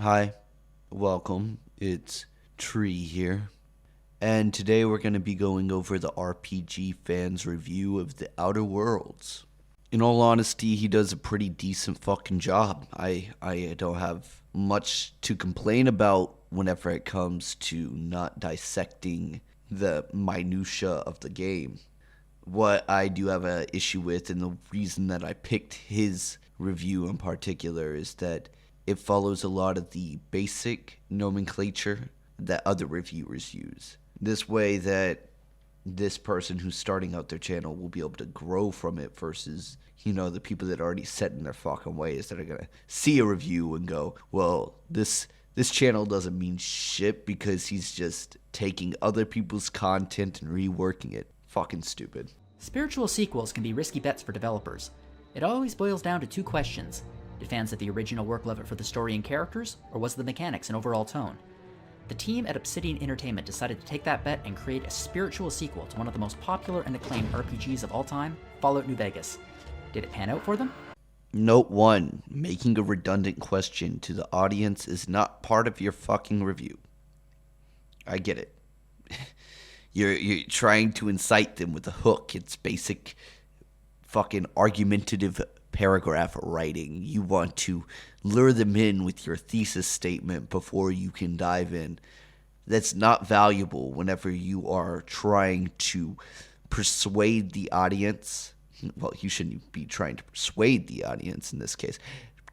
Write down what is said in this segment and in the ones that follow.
Hi, welcome. It's Tree here. And today we're going to be going over the RPG fans review of The Outer Worlds. In all honesty, he does a pretty decent fucking job. I don't have much to complain about whenever it comes to not dissecting the minutia of the game. What I do have an issue with, and the reason that I picked his review in particular, is that it follows a lot of the basic nomenclature that other reviewers use. This way that this person who's starting out their channel will be able to grow from it versus, the people that are already set in their fucking ways that are going to see a review and go, well, this channel doesn't mean shit because he's just taking other people's content and reworking it. Fucking stupid. Spiritual sequels can be risky bets for developers. It always boils down to two questions. Did fans of the original work love it for the story and characters, or was it the mechanics and overall tone? The team at Obsidian Entertainment decided to take that bet and create a spiritual sequel to one of the most popular and acclaimed RPGs of all time, Fallout New Vegas. Did it pan out for them? Note 1. Making a redundant question to the audience is not part of your fucking review. I get it. You're trying to incite them with a hook. It's basic fucking argumentative paragraph writing. You want to lure them in with your thesis statement before you can dive in. That's not valuable whenever you are trying to persuade the audience. Well, you shouldn't be trying to persuade the audience in this case.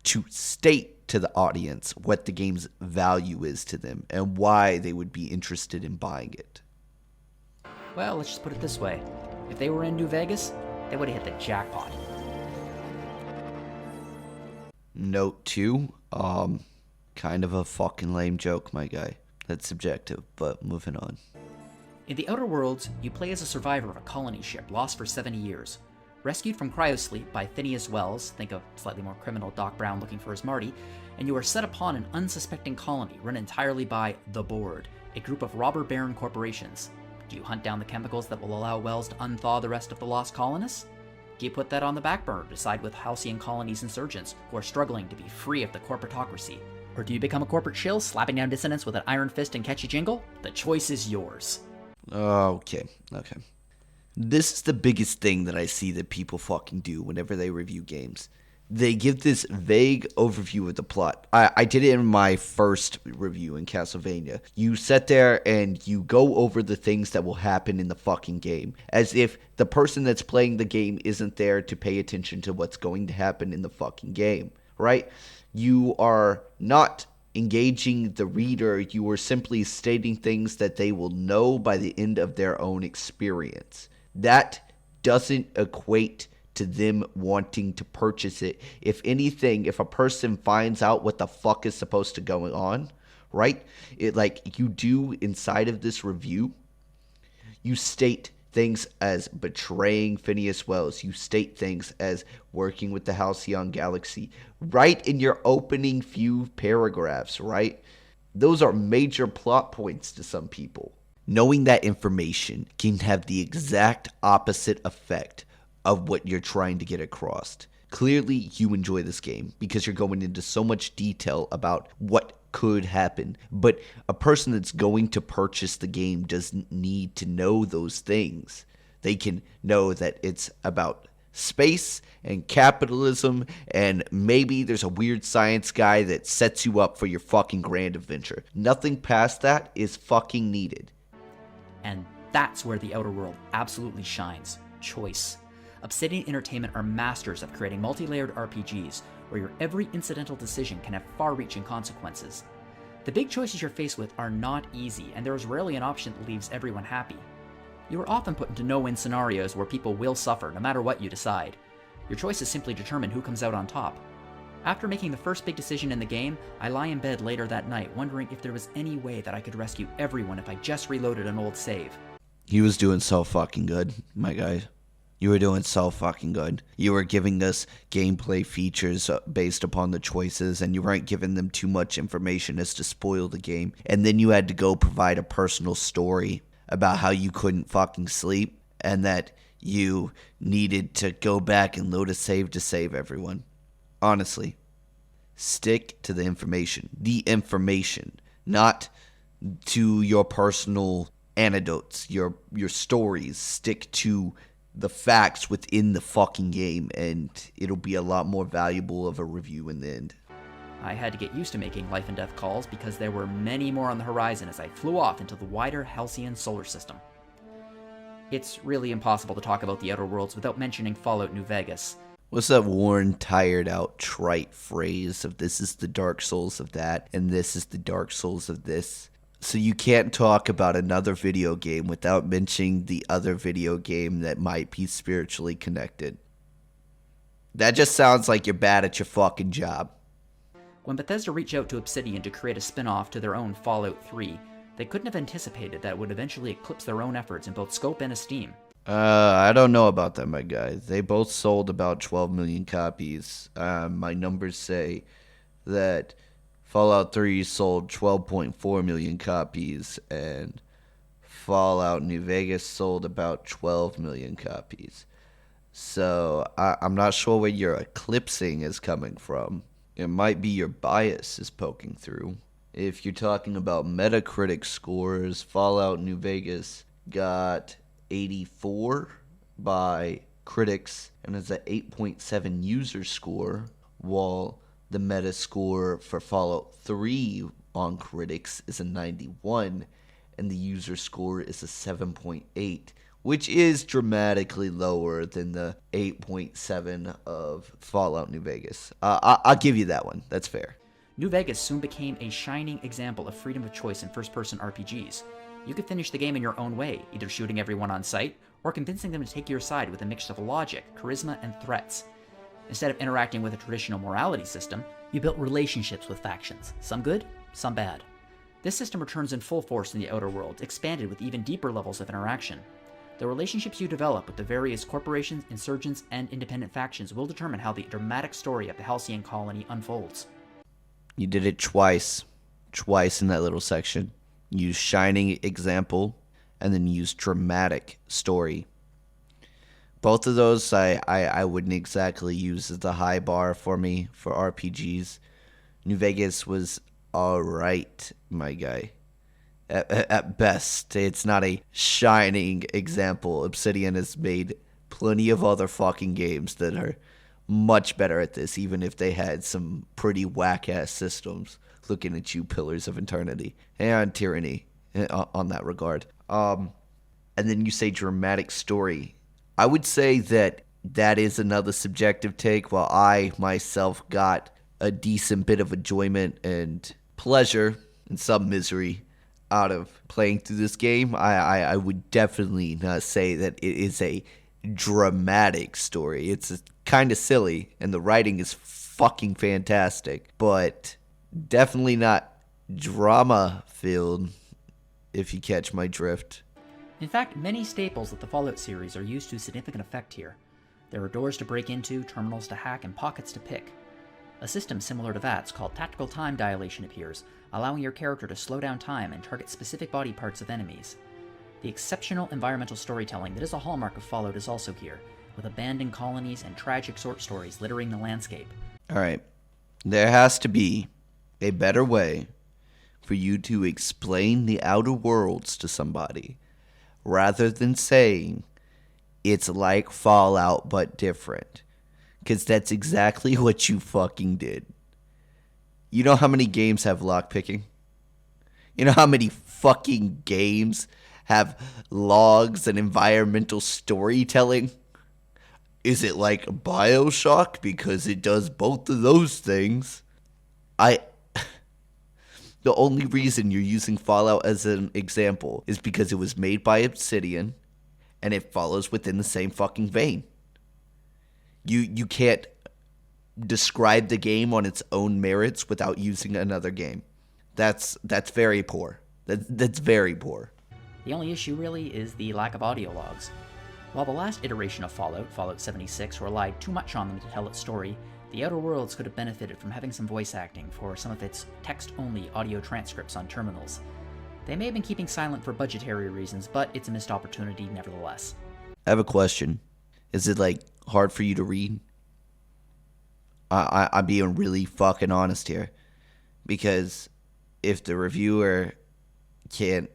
To state to the audience what the game's value is to them and why they would be interested in buying it. Well, let's just put it this way. If they were in New Vegas, they would have hit the jackpot. Note 2, kind of a fucking lame joke, my guy. That's subjective, but moving on. In The Outer Worlds, you play as a survivor of a colony ship lost for 70 years. Rescued from cryosleep by Phineas Wells, think of slightly more criminal Doc Brown looking for his Marty, and you are set upon an unsuspecting colony run entirely by The Board, a group of robber baron corporations. Do you hunt down the chemicals that will allow Wells to unthaw the rest of the lost colonists? Do you put that on the back burner to side with Halcyon Colony's insurgents who are struggling to be free of the corporatocracy? Or do you become a corporate shill, slapping down dissidents with an iron fist and catchy jingle? The choice is yours. Okay. This is the biggest thing that I see that people fucking do whenever they review games. They give this vague overview of the plot. I did it in my first review in Castlevania. You sit there and you go over the things that will happen in the fucking game, as if the person that's playing the game isn't there to pay attention to what's going to happen in the fucking game, right? You are not engaging the reader. You are simply stating things that they will know by the end of their own experience. That doesn't equate to them wanting to purchase it. If anything, if a person finds out what the fuck is supposed to go on, right? It like you do inside of this review, you state things as betraying Phineas Wells. You state things as working with the Halcyon Galaxy right in your opening few paragraphs, right? Those are major plot points to some people. Knowing that information can have the exact opposite effect of what you're trying to get across. Clearly, you enjoy this game because you're going into so much detail about what could happen. But a person that's going to purchase the game doesn't need to know those things. They can know that it's about space and capitalism, and maybe there's a weird science guy that sets you up for your fucking grand adventure. Nothing past that is fucking needed. And that's where The Outer World absolutely shines. Choice. Obsidian Entertainment are masters of creating multi-layered RPGs where your every incidental decision can have far-reaching consequences. The big choices you're faced with are not easy, and there is rarely an option that leaves everyone happy. You are often put into no-win scenarios where people will suffer no matter what you decide. Your choices simply determine who comes out on top. After making the first big decision in the game, I lie in bed later that night wondering if there was any way that I could rescue everyone if I just reloaded an old save. He was doing so fucking good, my guy. You were doing so fucking good. You were giving us gameplay features based upon the choices, and you weren't giving them too much information as to spoil the game. And then you had to go provide a personal story about how you couldn't fucking sleep, and that you needed to go back and load a save to save everyone. Honestly. Stick to the information. The information, not to your personal anecdotes, your stories. Stick to the facts within the fucking game, and it'll be a lot more valuable of a review in the end. I had to get used to making life and death calls because there were many more on the horizon as I flew off into the wider Halcyon solar system. It's really impossible to talk about the Outer Worlds without mentioning Fallout New Vegas. What's that worn, tired out, trite phrase of this is the Dark Souls of that, and this is the Dark Souls of this? So you can't talk about another video game without mentioning the other video game that might be spiritually connected. That just sounds like you're bad at your fucking job. When Bethesda reached out to Obsidian to create a spin-off to their own Fallout 3, they couldn't have anticipated that it would eventually eclipse their own efforts in both scope and esteem. I don't know about that, my guy. They both sold about 12 million copies. My numbers say that Fallout 3 sold 12.4 million copies, and Fallout New Vegas sold about 12 million copies. So I'm not sure where your eclipsing is coming from. It might be your bias is poking through. If you're talking about Metacritic scores, Fallout New Vegas got 84 by critics and is an 8.7 user score, while the meta score for Fallout 3 on critics is a 91 and the user score is a 7.8, which is dramatically lower than the 8.7 of Fallout New Vegas. I'll give you that one. That's fair. New Vegas soon became a shining example of freedom of choice in first-person RPGs. You could finish the game in your own way, either shooting everyone on sight, or convincing them to take your side with a mix of logic, charisma, and threats. Instead of interacting with a traditional morality system, you built relationships with factions, some good, some bad. This system returns in full force in the Outer Worlds, expanded with even deeper levels of interaction. The relationships you develop with the various corporations, insurgents, and independent factions will determine how the dramatic story of the Halcyon colony unfolds. You did it twice in that little section. Use shining example, and then use dramatic story. Both of those I wouldn't exactly use as a high bar for me for RPGs. New Vegas was alright, my guy. At best, it's not a shining example. Obsidian has made plenty of other fucking games that are much better at this, even if they had some pretty whack-ass systems. Looking at you, Pillars of Eternity and Tyranny on that regard. And then you say dramatic story. I would say that is another subjective take. While I myself got a decent bit of enjoyment and pleasure and some misery out of playing through this game, I would definitely not say that it is a dramatic story. It's kind of silly, and the writing is fucking fantastic, but definitely not drama-filled, if you catch my drift. In fact, many staples of the Fallout series are used to significant effect here. There are doors to break into, terminals to hack, and pockets to pick. A system similar to VATS called tactical time dilation appears, allowing your character to slow down time and target specific body parts of enemies. The exceptional environmental storytelling that is a hallmark of Fallout is also here, with abandoned colonies and tragic short stories littering the landscape. Alright, there has to be a better way for you to explain the Outer Worlds to somebody, rather than saying it's like Fallout but different. Because that's exactly what you fucking did. You know how many games have lockpicking? You know how many fucking games have logs and environmental storytelling? Is it like BioShock because it does both of those things? The only reason you're using Fallout as an example is because it was made by Obsidian and it follows within the same fucking vein. You can't describe the game on its own merits without using another game. That's very poor. That's very poor. The only issue really is the lack of audio logs. While the last iteration of Fallout 76, relied too much on them to tell its story, the Outer Worlds could have benefited from having some voice acting for some of its text-only audio transcripts on terminals. They may have been keeping silent for budgetary reasons, but it's a missed opportunity nevertheless. I have a question. Is it hard for you to read? I'm being really fucking honest here. Because if the reviewer can't...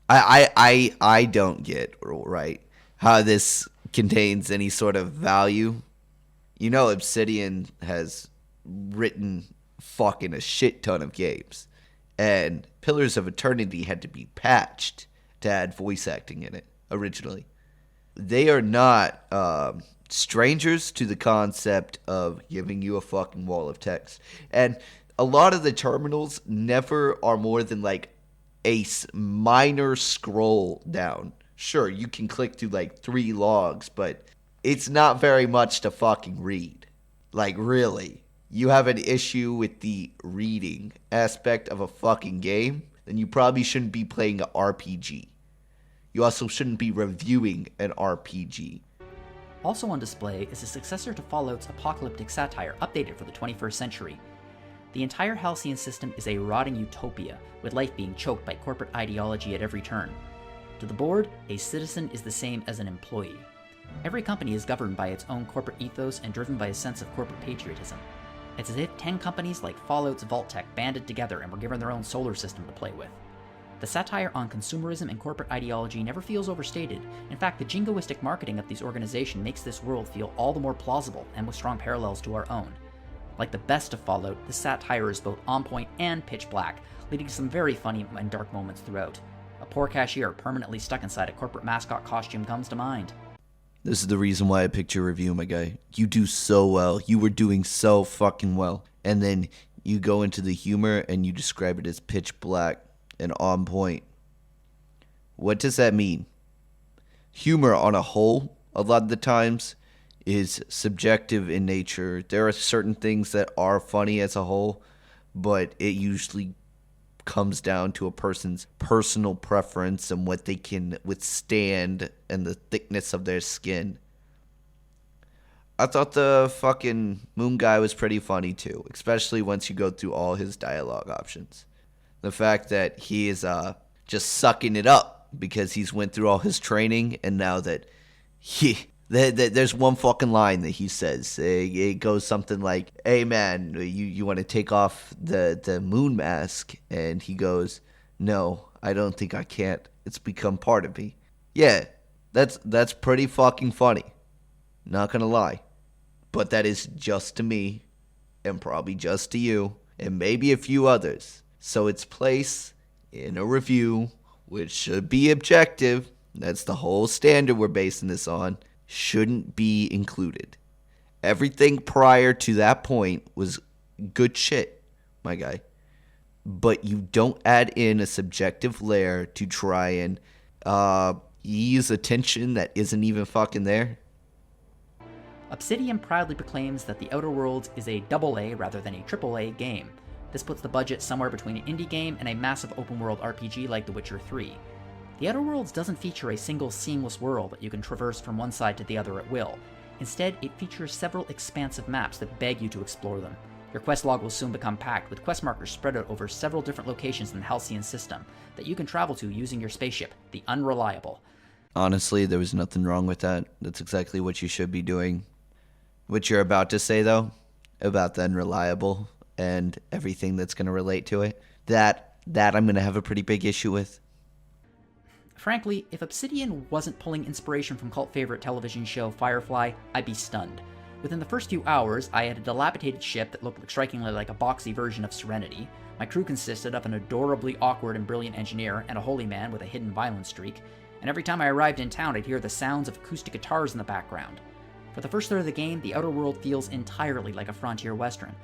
I don't get, right, how this contains any sort of value. You know, Obsidian has written fucking a shit ton of games. And Pillars of Eternity had to be patched to add voice acting in it originally. They are not strangers to the concept of giving you a fucking wall of text. And a lot of the terminals never are more than like a minor scroll down. Sure, you can click through like 3 logs, but it's not very much to fucking read. Like, really. You have an issue with the reading aspect of a fucking game, then you probably shouldn't be playing an RPG. You also shouldn't be reviewing an RPG. Also on display is a successor to Fallout's apocalyptic satire, updated for the 21st century. The entire Halcyon system is a rotting utopia, with life being choked by corporate ideology at every turn. To the board, a citizen is the same as an employee. Every company is governed by its own corporate ethos and driven by a sense of corporate patriotism. It's as if 10 companies like Fallout's Vault-Tec banded together and were given their own solar system to play with. The satire on consumerism and corporate ideology never feels overstated. In fact, the jingoistic marketing of these organizations makes this world feel all the more plausible and with strong parallels to our own. Like the best of Fallout, the satire is both on point and pitch black, leading to some very funny and dark moments throughout. A poor cashier permanently stuck inside a corporate mascot costume comes to mind. This is the reason why I picked your review, my guy. You do so well. You were doing so fucking well. And then you go into the humor and you describe it as pitch black and on point. What does that mean? Humor on a whole, a lot of the times, is subjective in nature. There are certain things that are funny as a whole, but it usually comes down to a person's personal preference and what they can withstand and the thickness of their skin. I thought the fucking Moon guy was pretty funny too, especially once you go through all his dialogue options. The fact that he is just sucking it up because he's went through all his training, and now that there's one fucking line that he says. It goes something like, "Hey man, you want to take off the moon mask?" And he goes, "No, I don't think I can't. It's become part of me." Yeah, that's pretty fucking funny. Not gonna lie. But that is just to me, and probably just to you, and maybe a few others. So its place in a review, which should be objective, that's the whole standard we're basing this on, shouldn't be included. Everything prior to that point was good shit, my guy. But you don't add in a subjective layer to try and ease a tension that isn't even fucking there. Obsidian proudly proclaims that The Outer Worlds is a AA rather than a AAA game. This puts the budget somewhere between an indie game and a massive open-world RPG like The Witcher 3. The Outer Worlds doesn't feature a single seamless world that you can traverse from one side to the other at will. Instead, it features several expansive maps that beg you to explore them. Your quest log will soon become packed with quest markers spread out over several different locations in the Halcyon system that you can travel to using your spaceship, the Unreliable. Honestly, there was nothing wrong with that. That's exactly what you should be doing. What you're about to say, though, about the Unreliable and everything that's going to relate to it, that I'm going to have a pretty big issue with. Frankly, if Obsidian wasn't pulling inspiration from cult favorite television show Firefly, I'd be stunned. Within the first few hours, I had a dilapidated ship that looked strikingly like a boxy version of Serenity. My crew consisted of an adorably awkward and brilliant engineer and a holy man with a hidden violence streak, and every time I arrived in town I'd hear the sounds of acoustic guitars in the background. For the first third of the game, the Outer World feels entirely like a frontier western.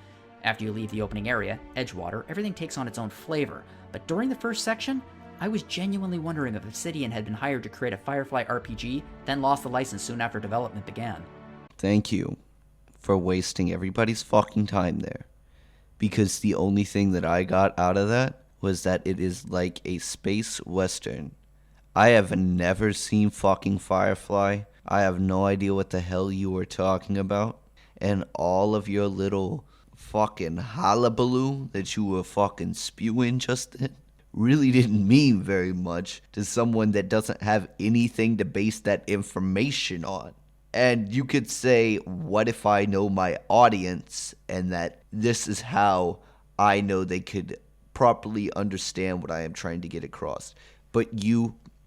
After you leave the opening area, Edgewater, everything takes on its own flavor, but during the first section, I was genuinely wondering if Obsidian had been hired to create a Firefly RPG, then lost the license soon after development began. Thank you for wasting everybody's fucking time there. Because the only thing that I got out of that was that it is like a space western. I have never seen fucking Firefly. I have no idea what the hell you were talking about. And all of your little fucking hullabaloo that you were fucking spewing just then really didn't mean very much to someone that doesn't have anything to base that information on And you could say, what if I know my audience and that this is how I know they could properly understand what I am trying to get across. But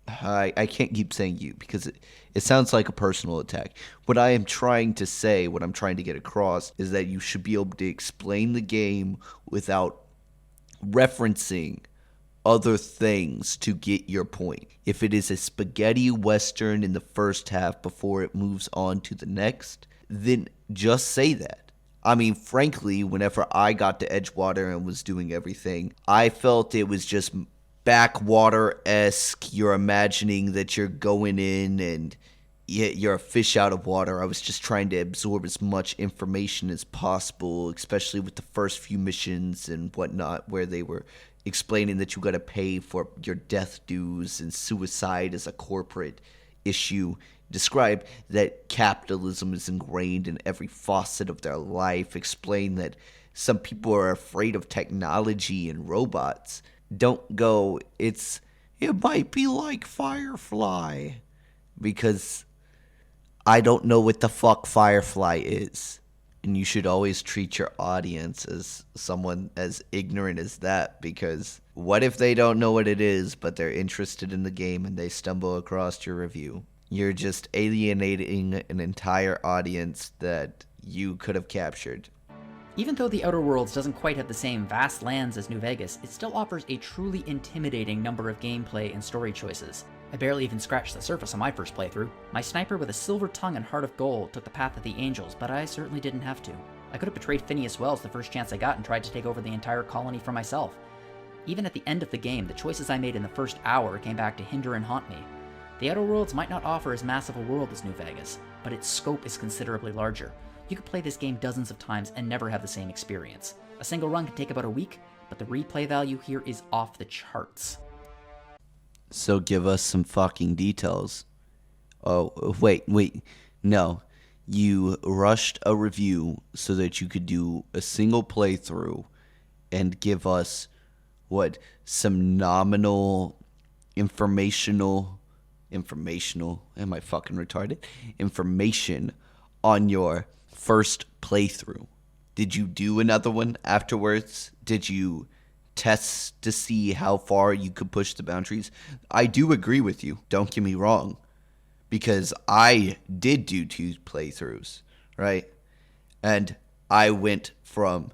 I can't keep saying you because it sounds like a personal attack. What I am trying to say, what I'm trying to get across, is that you should be able to explain the game without referencing other things to get your point. If it is a spaghetti western in the first half before it moves on to the next, then just say that. I mean, frankly, whenever I got to Edgewater and was doing everything, I felt it was just backwater-esque. You're imagining that you're going in and you're a fish out of water. I was just trying to absorb as much information as possible, especially with the first few missions and whatnot, where they were explaining that you got to pay for your death dues and suicide as a corporate issue. Describe that capitalism is ingrained in every facet of their life. Explain that some people are afraid of technology and robots. Don't go, it might be like Firefly, because I don't know what the fuck Firefly is. And you should always treat your audience as someone as ignorant as that, because what if they don't know what it is, but they're interested in the game and they stumble across your review? You're just alienating an entire audience that you could have captured. Even though The Outer Worlds doesn't quite have the same vast lands as New Vegas, it still offers a truly intimidating number of gameplay and story choices. I barely even scratched the surface on my first playthrough. My sniper with a silver tongue and heart of gold took the path of the angels, but I certainly didn't have to. I could have betrayed Phineas Wells the first chance I got and tried to take over the entire colony for myself. Even at the end of the game, the choices I made in the first hour came back to hinder and haunt me. The Outer Worlds might not offer as massive a world as New Vegas, but its scope is considerably larger. You could play this game dozens of times and never have the same experience. A single run can take about a week, but the replay value here is off the charts. So give us some fucking details. Oh, wait. No. You rushed a review so that you could do a single playthrough and give us, some nominal information, am I fucking retarded? Information on your first playthrough. Did you do another one afterwards? Did you test to see how far you could push the boundaries? I do agree with you, don't get me wrong, because I did do 2 playthroughs, right? And I went from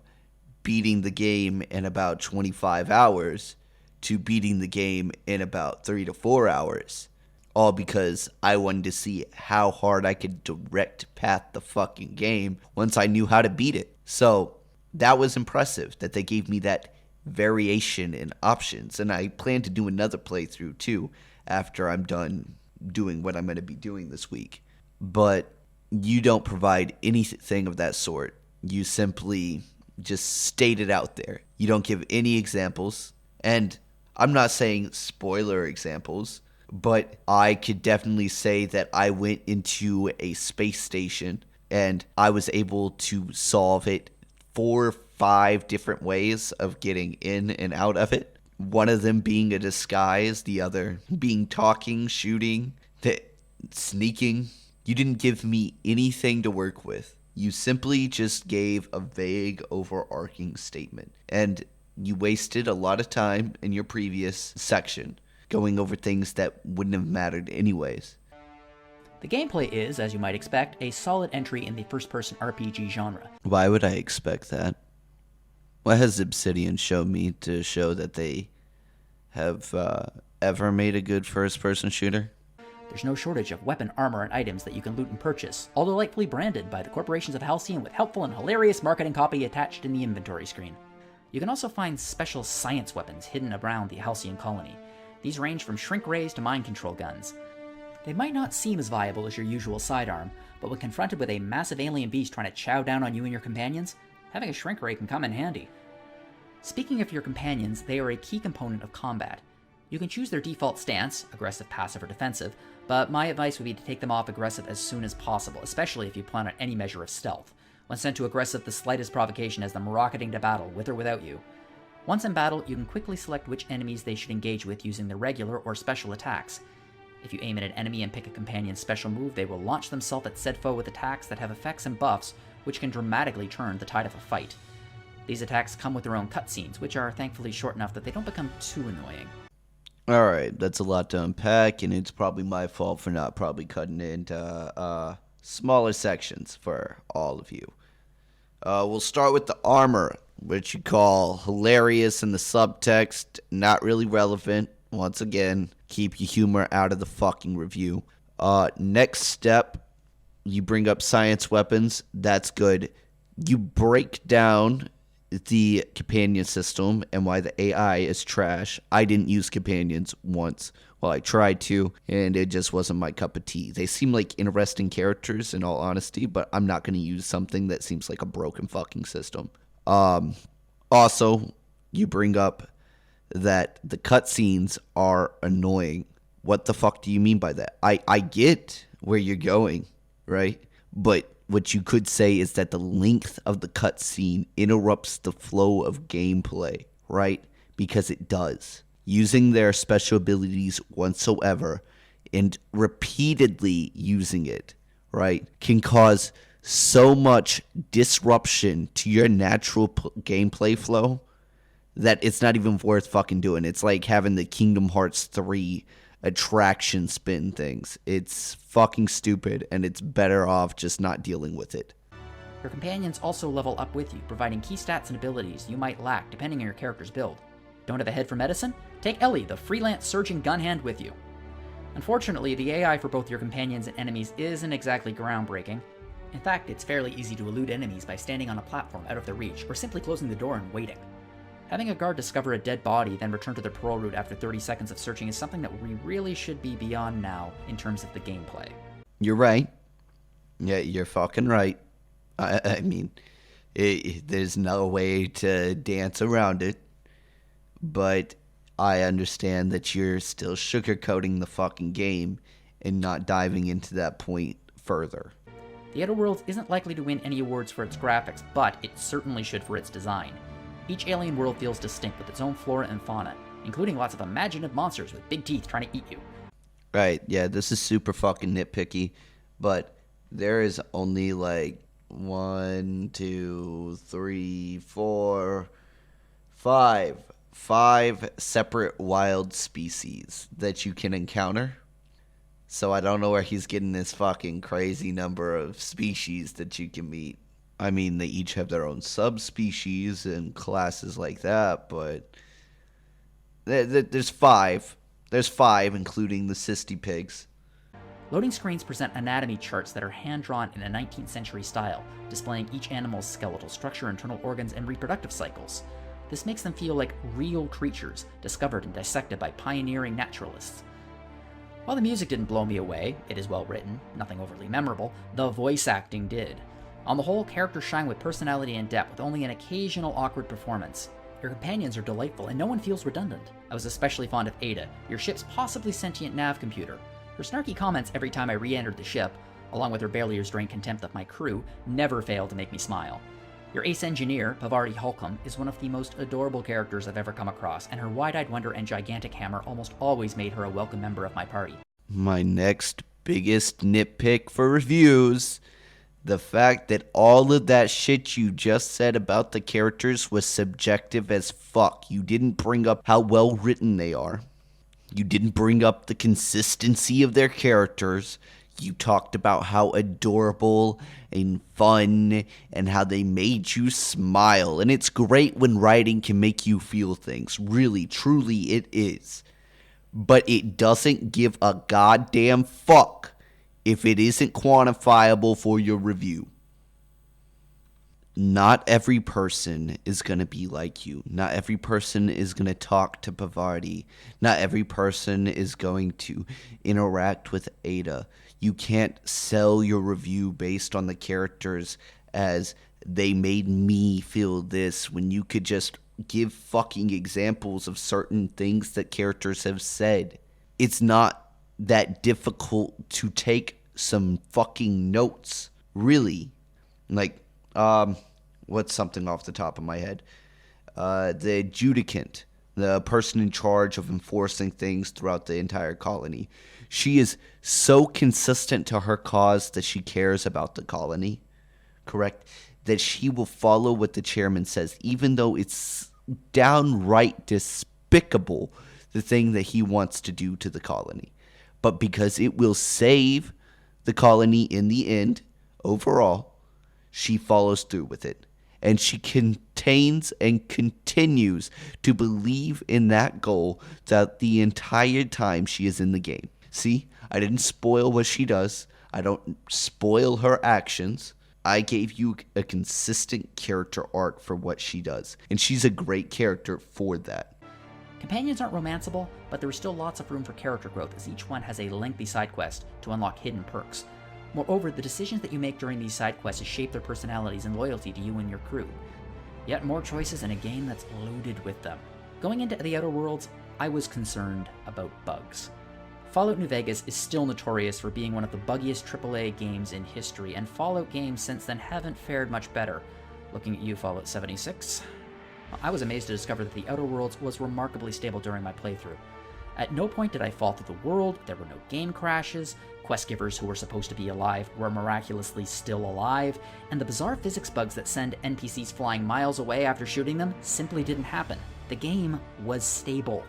beating the game in about 25 hours to beating the game in about 3 to 4 hours. All because I wanted to see how hard I could direct path the fucking game once I knew how to beat it. So that was impressive that they gave me that variation in options. And I plan to do another playthrough too after I'm done doing what I'm going to be doing this week. But you don't provide anything of that sort. You simply just state it out there. You don't give any examples. And I'm not saying spoiler examples, but I could definitely say that I went into a space station and I was able to solve it 4 or 5 different ways of getting in and out of it. One of them being a disguise, the other being talking, shooting, sneaking. You didn't give me anything to work with. You simply just gave a vague, overarching statement. And you wasted a lot of time in your previous section going over things that wouldn't have mattered anyways. The gameplay is, as you might expect, a solid entry in the first-person RPG genre. Why would I expect that? What has Obsidian shown me to show that they have ever made a good first-person shooter? There's no shortage of weapon, armor, and items that you can loot and purchase, all delightfully branded by the corporations of Halcyon with helpful and hilarious marketing copy attached in the inventory screen. You can also find special science weapons hidden around the Halcyon colony. These range from shrink rays to mind control guns. They might not seem as viable as your usual sidearm, but when confronted with a massive alien beast trying to chow down on you and your companions, having a shrink ray can come in handy. Speaking of your companions, they are a key component of combat. You can choose their default stance, aggressive, passive, or defensive, but my advice would be to take them off aggressive as soon as possible, especially if you plan on any measure of stealth. When sent to aggressive, the slightest provocation has them rocketing to battle, with or without you. Once in battle, you can quickly select which enemies they should engage with using their regular or special attacks. If you aim at an enemy and pick a companion's special move, they will launch themselves at said foe with attacks that have effects and buffs, which can dramatically turn the tide of a fight. These attacks come with their own cutscenes, which are thankfully short enough that they don't become too annoying. Alright, that's a lot to unpack, and it's probably my fault for not probably cutting it into smaller sections for all of you. We'll start with the armor, which you call hilarious in the subtext, not really relevant. Once again, keep your humor out of the fucking review. Next step, you bring up science weapons. That's good. You break down the companion system and why the AI is trash. I didn't use companions once. Well, I tried to, and it just wasn't my cup of tea. They seem like interesting characters, in all honesty, but I'm not going to use something that seems like a broken fucking system. Also, you bring up that the cutscenes are annoying. What the fuck do you mean by that? I get where you're going, right? But what you could say is that the length of the cutscene interrupts the flow of gameplay, right? Because it does. Using their special abilities whatsoever and repeatedly using it, right, can cause so much disruption to your natural gameplay flow that it's not even worth fucking doing. It's like having the Kingdom Hearts 3 attraction spin things. It's fucking stupid, and it's better off just not dealing with it. Your companions also level up with you, providing key stats and abilities you might lack depending on your character's build. Don't have a head for medicine? Take Ellie, the freelance surgeon gun hand, with you. Unfortunately, the AI for both your companions and enemies isn't exactly groundbreaking. In fact, it's fairly easy to elude enemies by standing on a platform out of their reach, or simply closing the door and waiting. Having a guard discover a dead body, then return to their parole route after 30 seconds of searching is something that we really should be beyond now in terms of the gameplay. You're right. Yeah, you're fucking right. I mean, there's no way to dance around it. But I understand that you're still sugarcoating the fucking game and not diving into that point further. The Outer Worlds isn't likely to win any awards for its graphics, but it certainly should for its design. Each alien world feels distinct with its own flora and fauna, including lots of imaginative monsters with big teeth trying to eat you. Right, yeah, this is super fucking nitpicky, but there is only like 1, 2, 3, 4, 5 separate wild species that you can encounter. So I don't know where he's getting this fucking crazy number of species that you can meet. I mean, they each have their own subspecies and classes like that, but there's 5. There's 5, including the cysty pigs. Loading screens present anatomy charts that are hand-drawn in a 19th century style, displaying each animal's skeletal structure, internal organs, and reproductive cycles. This makes them feel like real creatures, discovered and dissected by pioneering naturalists. While the music didn't blow me away, it is well written, nothing overly memorable, the voice acting did. On the whole, characters shine with personality and depth, with only an occasional awkward performance. Your companions are delightful, and no one feels redundant. I was especially fond of Ada, your ship's possibly sentient nav computer. Her snarky comments every time I re-entered the ship, along with her barely restrained contempt of my crew, never failed to make me smile. Your ace engineer, Pavarti Holcomb, is one of the most adorable characters I've ever come across, and her wide-eyed wonder and gigantic hammer almost always made her a welcome member of my party. My next biggest nitpick for reviews: the fact that all of that shit you just said about the characters was subjective as fuck. You didn't bring up how well written they are. You didn't bring up the consistency of their characters. You talked about how adorable and fun and how they made you smile. And it's great when writing can make you feel things. Really, truly it is. But it doesn't give a goddamn fuck if it isn't quantifiable for your review. Not every person is going to be like you. Not every person is going to talk to Pavarti. Not every person is going to interact with Ada. You can't sell your review based on the characters as they made me feel this, when you could just give fucking examples of certain things that characters have said. It's not that difficult to take some fucking notes, really. Like, what's something off the top of my head? The adjudicant, the person in charge of enforcing things throughout the entire colony. She is so consistent to her cause that she cares about the colony, correct? That she will follow what the chairman says, even though it's downright despicable, the thing that he wants to do to the colony. But because it will save the colony in the end, overall, she follows through with it. And she contains and continues to believe in that goal throughout the entire time she is in the game. See, I didn't spoil what she does. I don't spoil her actions. I gave you a consistent character arc for what she does. And she's a great character for that. Companions aren't romanceable, but there is still lots of room for character growth as each one has a lengthy side quest to unlock hidden perks. Moreover, the decisions that you make during these side quests shape their personalities and loyalty to you and your crew. Yet more choices in a game that's loaded with them. Going into the Outer Worlds, I was concerned about bugs. Fallout New Vegas is still notorious for being one of the buggiest AAA games in history, and Fallout games since then haven't fared much better. Looking at you, Fallout 76. I was amazed to discover that the Outer Worlds was remarkably stable during my playthrough. At no point did I fall through the world, there were no game crashes, quest givers who were supposed to be alive were miraculously still alive, and the bizarre physics bugs that send NPCs flying miles away after shooting them simply didn't happen. The game was stable.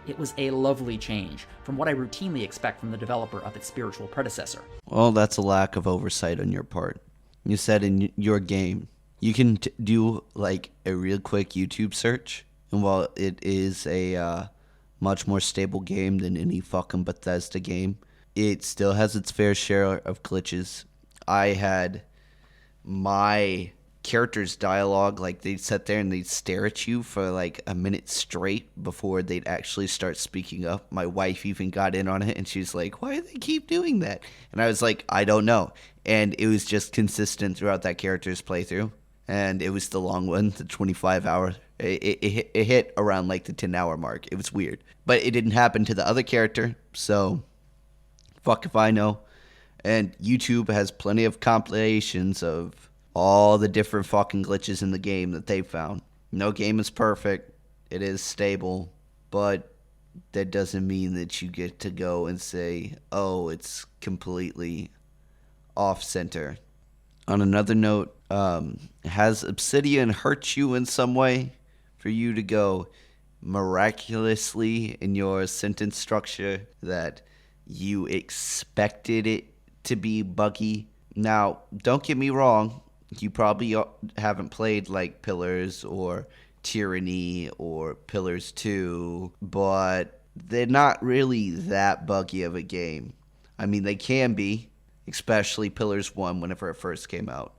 It was a lovely change from what I routinely expect from the developer of its spiritual predecessor. Well, that's a lack of oversight on your part. You said in your game, you can do like a real quick YouTube search, and while it is a much more stable game than any fucking Bethesda game, it still has its fair share of glitches. I had my character's dialogue, like they'd sit there and they'd stare at you for like a minute straight before they'd actually start speaking up. My wife even got in on it and she's like, why do they keep doing that? And I was like, I don't know. And it was just consistent throughout that character's playthrough. And it was the long one, the 25 hour. It hit around like the 10-hour mark. It was weird. But it didn't happen to the other character, so fuck if I know. And YouTube has plenty of compilations of all the different fucking glitches in the game that they found. No game is perfect. It is stable. But that doesn't mean that you get to go and say, oh, it's completely off-center. On another note, has Obsidian hurt you in some way for you to go miraculously in your sentence structure that you expected it to be buggy? Now, don't get me wrong. You probably haven't played like Pillars or Tyranny or Pillars 2, but they're not really that buggy of a game. I mean, they can be, especially Pillars 1 whenever it first came out.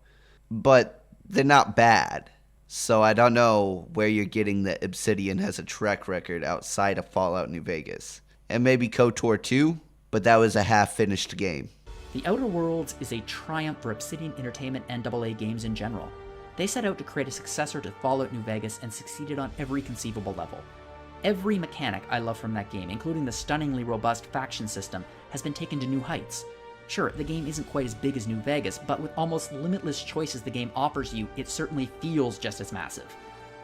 But they're not bad. So I don't know where you're getting that Obsidian has a track record outside of Fallout New Vegas. And maybe KOTOR 2, but that was a half-finished game. The Outer Worlds is a triumph for Obsidian Entertainment and AA games in general. They set out to create a successor to Fallout New Vegas and succeeded on every conceivable level. Every mechanic I love from that game, including the stunningly robust faction system, has been taken to new heights. Sure, the game isn't quite as big as New Vegas, but with almost limitless choices the game offers you, it certainly feels just as massive.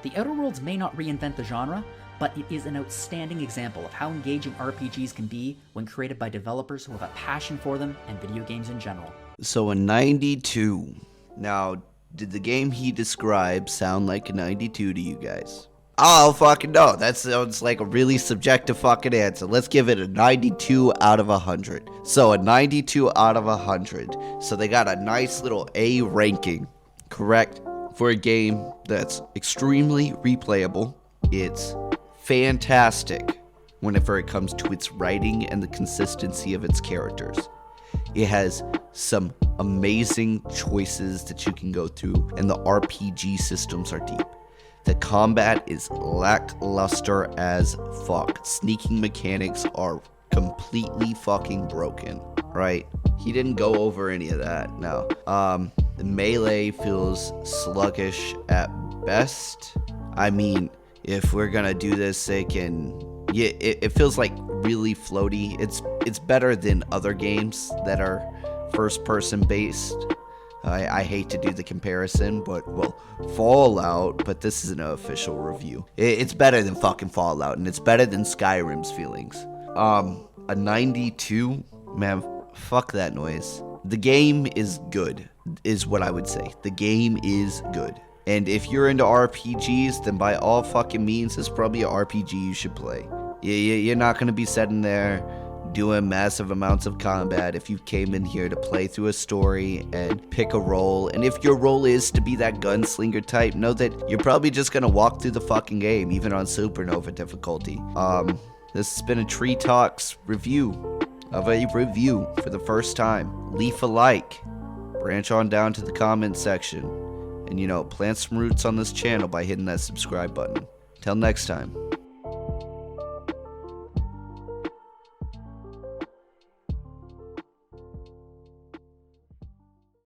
The Outer Worlds may not reinvent the genre, but it is an outstanding example of how engaging RPGs can be when created by developers who have a passion for them and video games in general. So a 92. Now, did the game he described sound like a 92 to you guys? Oh, fucking no. That sounds like a really subjective fucking answer. Let's give it a 92 out of 100. So a 92 out of 100. So they got a nice little A ranking, correct? For a game that's extremely replayable. It's fantastic whenever it comes to its writing and the consistency of its characters. It has some amazing choices that you can go through, and the RPG systems are deep. The combat is lackluster as fuck. Sneaking mechanics are completely fucking broken, right? He didn't go over any of that, no. The melee feels sluggish at best. I mean, if we're gonna do this, it feels like really floaty. It's better than other games that are first-person based. I hate to do the comparison, but, well, Fallout, but this isn't an official review. It's better than fucking Fallout, and it's better than Skyrim's feelings. A 92? Man, fuck that noise. The game is good, is what I would say. The game is good. And if you're into RPGs, then by all fucking means, it's probably an RPG you should play. You're not going to be sitting there doing massive amounts of combat if you came in here to play through a story and pick a role. And if your role is to be that gunslinger type, know that you're probably just going to walk through the fucking game, even on supernova difficulty. This has been a Tree Talks review of a review for the first time. Leave a like, branch on down to the comment section, and plant some roots on this channel by hitting that subscribe button. Till next time.